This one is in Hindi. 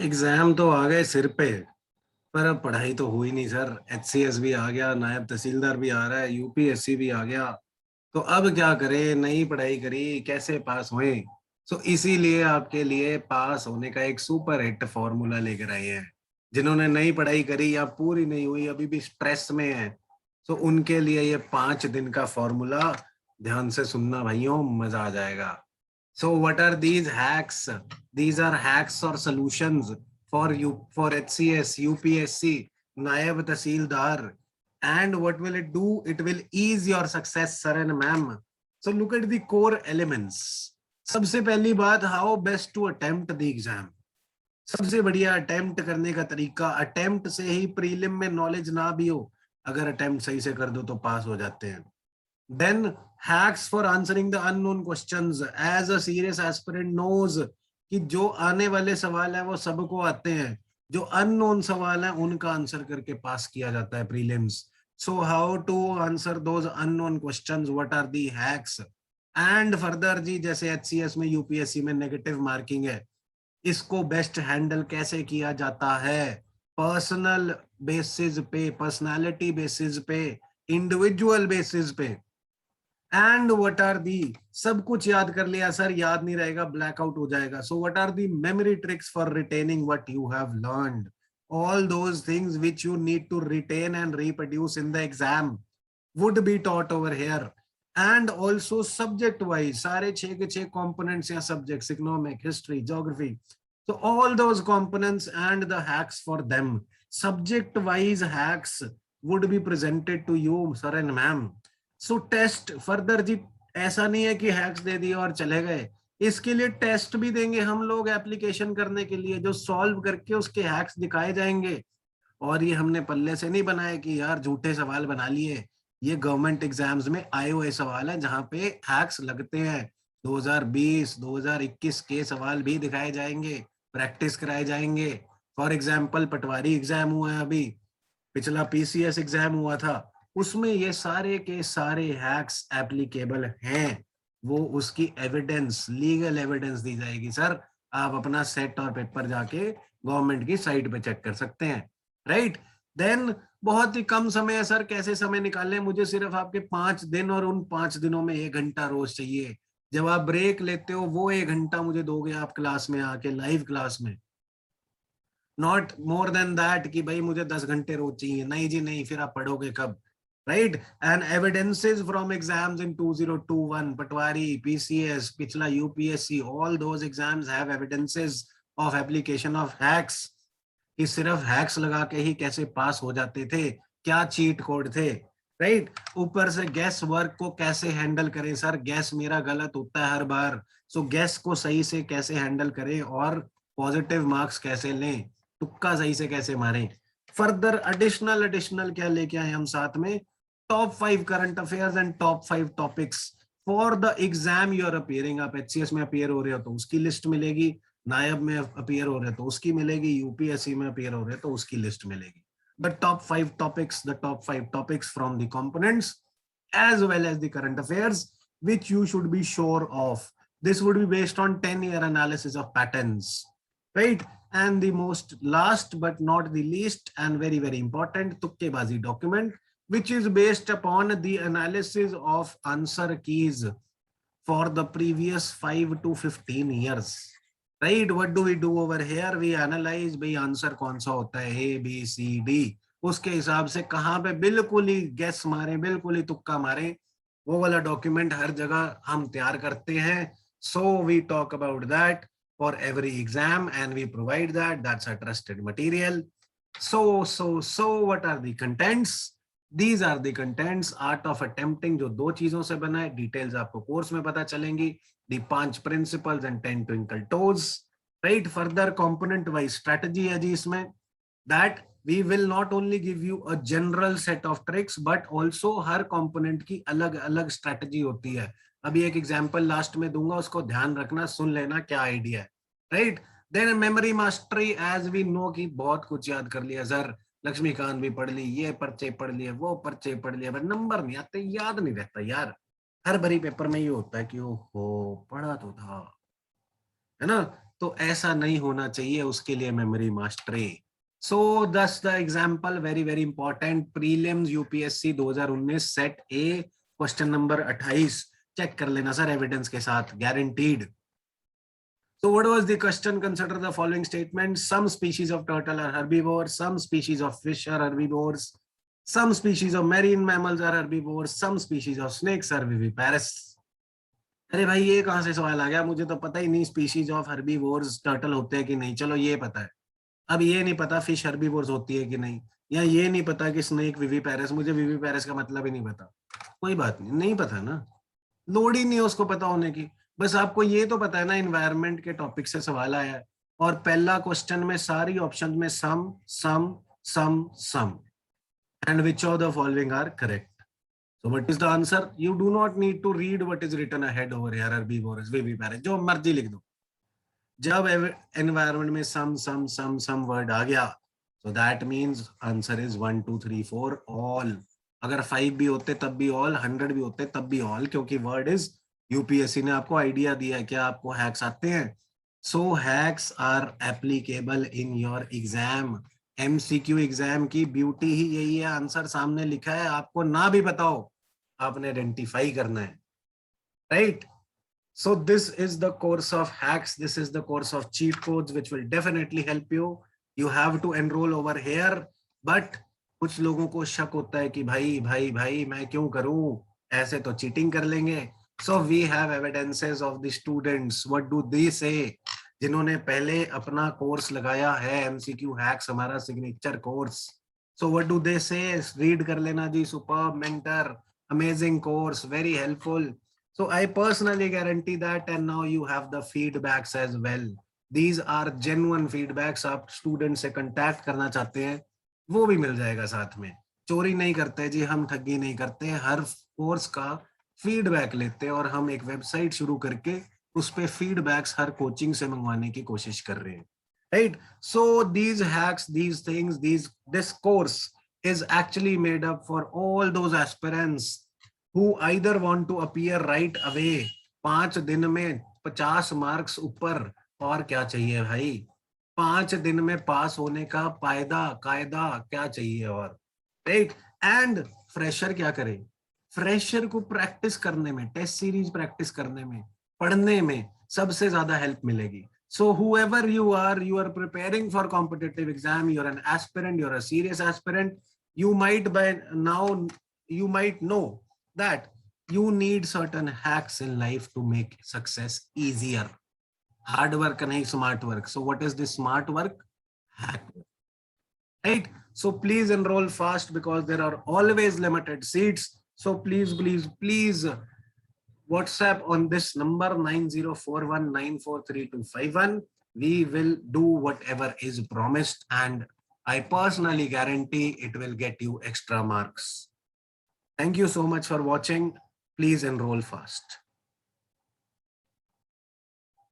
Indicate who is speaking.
Speaker 1: एग्जाम तो आ गए सिर पे। पर अब पढ़ाई तो हुई नहीं सर। एचसीएस भी आ गया, नायब तहसीलदार भी आ रहा है, यूपीएससी भी आ गया। तो अब क्या करें, नई पढ़ाई करी, कैसे पास हुए। सो इसीलिए आपके लिए पास होने का एक सुपर हिट फॉर्मूला लेकर आए हैं। जिन्होंने नई पढ़ाई करी या पूरी नहीं हुई, अभी भी स्ट्रेस में है, तो उनके लिए ये 5 दिन का फॉर्मूला। ध्यान से सुनना भाइयों, मजा आ जाएगा। So what are these hacks? These are hacks or solutions for you for HCS, UPSC, Nayab Tahsildar. And what will it do? It will ease your success, sir and ma'am. So look at the core elements. सबसे पहली बात, how best to attempt the exam. सबसे बढ़िया अटेम्प्ट करने का तरीका, अटेम्प्ट से ही प्रीलिम में नॉलेज ना भी हो, अगर अटेम्प्ट सही से कर दो तो पास हो जाते हैं। Then hacks for answering the unknown questions. As a serious aspirant knows कि जो आने वाले सवाल है वो सबको आते हैं, जो अननोन सवाल है उनका आंसर करके पास किया जाता है prelims. So how to answer those unknown questions, what are the hacks. And further जी, जैसे एचसीएस में, यूपीएससी में नेगेटिव मार्किंग है, इसको बेस्ट हैंडल कैसे किया जाता है। पर्सनल बेसिस पे, पर्सनालिटी बेसिस पे, इंडिविजुअल बेसिस पे। एंड व्हाट आर दी, सब कुछ याद कर लिया सर, याद नहीं रहेगा, ब्लैकआउट हो जाएगा। So what are the memory tricks for retaining what you have learned, all those things which you need to retain and reproduce in the exam would be taught over here. And also subject wise सारे 6 के 6 कॉम्पोनेंट्स या subjects, economic, history, geography, so all those components and the hacks for them, subject wise hacks would be presented to you sir and ma'am. So test further जी, ऐसा नहीं है कि हैक्स दे दिए और चले गए। इसके लिए टेस्ट भी देंगे हम लोग एप्लीकेशन करने के लिए, जो सॉल्व करके उसके हैक्स दिखाए जाएंगे। और ये हमने पल्ले से नहीं बनाए कि यार झूठे सवाल बना लिए। ये गवर्नमेंट एग्जाम्स में आए हुए सवाल है जहां पे हैक्स लगते हैं। 2020 2021 के सवाल भी दिखाए जाएंगे, प्रैक्टिस कराए जाएंगे। फॉर एग्जाम्पल पटवारी एग्जाम हुआ है अभी, पिछला पीसीएस एग्जाम हुआ था, उसमें ये सारे के सारे हैक्स एप्लीकेबल हैं। वो उसकी एविडेंस, लीगल एविडेंस दी जाएगी सर। आप अपना सेट और पेपर जाके गवर्नमेंट की साइट पे चेक कर सकते हैं, राइट। देन बहुत ही कम समय है सर, कैसे समय निकालें, मुझे सिर्फ आपके 5 दिन और उन 5 दिनों में 1 घंटा रोज चाहिए। जब आप ब्रेक लेते हो वो 1 घंटा मुझे दोगे आप क्लास में आके, लाइव क्लास में। नॉट मोर देन दैट कि भाई मुझे 10 घंटे रोज चाहिए, नहीं जी नहीं, फिर आप पढ़ोगे कब, right. And evidences from exams in 2021, Patwari, PCS, पिछला UPSC, all those exams have evidences of application of hacks. कि सिर्फ हैक्स लगा के ही कैसे पास हो जाते थे, क्या चीट कोड थे, राइट। ऊपर से गैस वर्क को कैसे हैंडल करें सर, गैस मेरा गलत होता है हर बार। सो गैस को सही से कैसे हैंडल करें और पॉजिटिव मार्क्स कैसे लें, तुक्का सही से कैसे मारें। फर्दर एडिशनल एडिशनल क्या लेके आए हम साथ में, top 5 current affairs and top 5 topics for the exam you are appearing. आप एचसीएस में अपियर हो रहे हो तो उसकी लिस्ट मिलेगी, नायब में अपियर हो रहे तो उसकी मिलेगी, यूपीएससी में अपियर हो रहे तो उसकी लिस्ट मिलेगी। The top 5 topics from the components as well as the current affairs which you should be sure of. This would be based on 10-year analysis of patterns, right? And the most last but not the least and very very important, tukkebazi document, which is based upon the analysis of answer keys for the previous 5 to 15 years, right? What do we do over here? We analyze भाई आंसर कौन सा होता है, ए बी सी डी, उसके हिसाब से कहाँ पे बिल्कुल ही गैस मारे, बिल्कुल ही तुक्का मारे, वो वाला डॉक्यूमेंट हर जगह हम तैयार करते हैं। So we talk about that for every exam and we provide that, that's a trusted material. So what are the contents? These are the contents, art of attempting, जो 2 चीजों से बना है, डिटेल्स आपको कोर्स में पता चलेंगी। the 5 principles and 10 twinkle toes, right? Further component wise strategy है जी इसमें, that we will not only give you a general set of tricks but also her component की अलग अलग strategy होती है। अभी एक एग्जांपल लास्ट में दूंगा, उसको ध्यान रखना, सुन लेना क्या आइडिया है, right. Then memory mastery, as we know कि बहुत कुछ याद कर लिया सर, लक्ष्मीकांत भी पढ़ ली, ये पर्चे पढ़ लिए, वो पर्चे पढ़ लिए, बट नंबर नहीं आते, याद नहीं रहता यार। हर भरी पेपर में ये होता है कि ओहो पढ़ा तो था, है ना। तो ऐसा नहीं होना चाहिए, उसके लिए memory mastery. So this the example very very important, prelims UPSC 2019 set A question number 28, check कर लेना सर एविडेंस के साथ, guaranteed. So what was the question? Consider the following statements. Some species of turtle are herbivores, some species of fish are herbivores, some species of marine mammals are herbivores, some species of snakes are viviparous. अरे भाई ये कहां से सवाल आ गया, मुझे तो पता ही नहीं स्पीशीज ऑफ हर्बीवोर्स टर्टल होते हैं कि नहीं, चलो ये पता है। अब ये नहीं पता फिश हर्बीवोर्स होती है कि नहीं, या ये नहीं पता कि स्नेक विविपेरस, मुझे विविपेरस का मतलब ही नहीं पता। कोई बात नहीं, नहीं पता ना, लोड ही नहीं है उसको पता होने की। बस आपको ये तो पता है ना इन्वायरमेंट के टॉपिक से सवाल आया है, और पहला क्वेश्चन में सारी ऑप्शन में some some some some, and which of the following are correct. So what is the answer? You do not need to read what is written ahead over here, herbivores, viviparous, जो मर्जी लिख दो। जब एनवायरमेंट में सम वर्ड आ गया, so that means answer is 1 2 3 4 all। अगर 5 भी होते तब भी ऑल, 100 भी होते तब भी ऑल, क्योंकि वर्ड इज, यूपीएससी ने आपको आइडिया दिया है। क्या आपको हैक्स आते हैं? So hacks are applicable in your exam. MCQ exam की ब्यूटी ही यही है, आंसर सामने लिखा है, आपको ना भी पता हो, आपने आइडेंटिफाई करना है, right? So this is the course of hacks. This is the course of cheat codes, which will definitely help you. You have to enroll over here. But कुछ लोगों को शक होता है कि भाई भाई भाई मैं क्यों करूं, ऐसे तो चीटिंग कर लेंगे। So we have evidences of the students. What do they say? जिन्होंने पहले अपना कोर्स लगाया है MCQ hacks, हमारा signature course. So what do they say? Read कर लेना जी, superb mentor, amazing course, very helpful. So I personally guarantee that, and now you have the feedbacks as well. These are genuine feedbacks. आप स्टूडेंट से कांटेक्ट करना चाहते हैं, वो भी मिल जाएगा साथ में। चोरी नहीं करते जी हम, ठगी नहीं करते, हर कोर्स का फीडबैक लेते हैं, और हम एक वेबसाइट शुरू करके उस पे फीडबैक्स हर कोचिंग से मंगवाने की कोशिश कर रहे हैं, right? So these hacks, these things, this course is actually made up for all those aspirants who either want to appear right away। 5 दिन में 50 मार्क्स ऊपर, और क्या चाहिए भाई? 5 दिन में पास होने का कायदा क्या चाहिए और, राइट? एंड फ्रेशर क्या करे? फ्रेशर को प्रैक्टिस करने में, टेस्ट सीरीज प्रैक्टिस करने में, पढ़ने में सबसे ज्यादा हेल्प मिलेगी। So whoever you are preparing for competitive exam, you're an aspirant, you're a serious aspirant, you might by now, you might know that you need certain hacks in life to make success easier. Hard work nahi, smart work. So what is this smart work? Hack work, right? So please enroll fast, because there are always limited seats. So please WhatsApp on this number 9041943251. We will do whatever is promised, and I personally guarantee it will get you extra marks. Thank you so much for watching. Please enroll fast.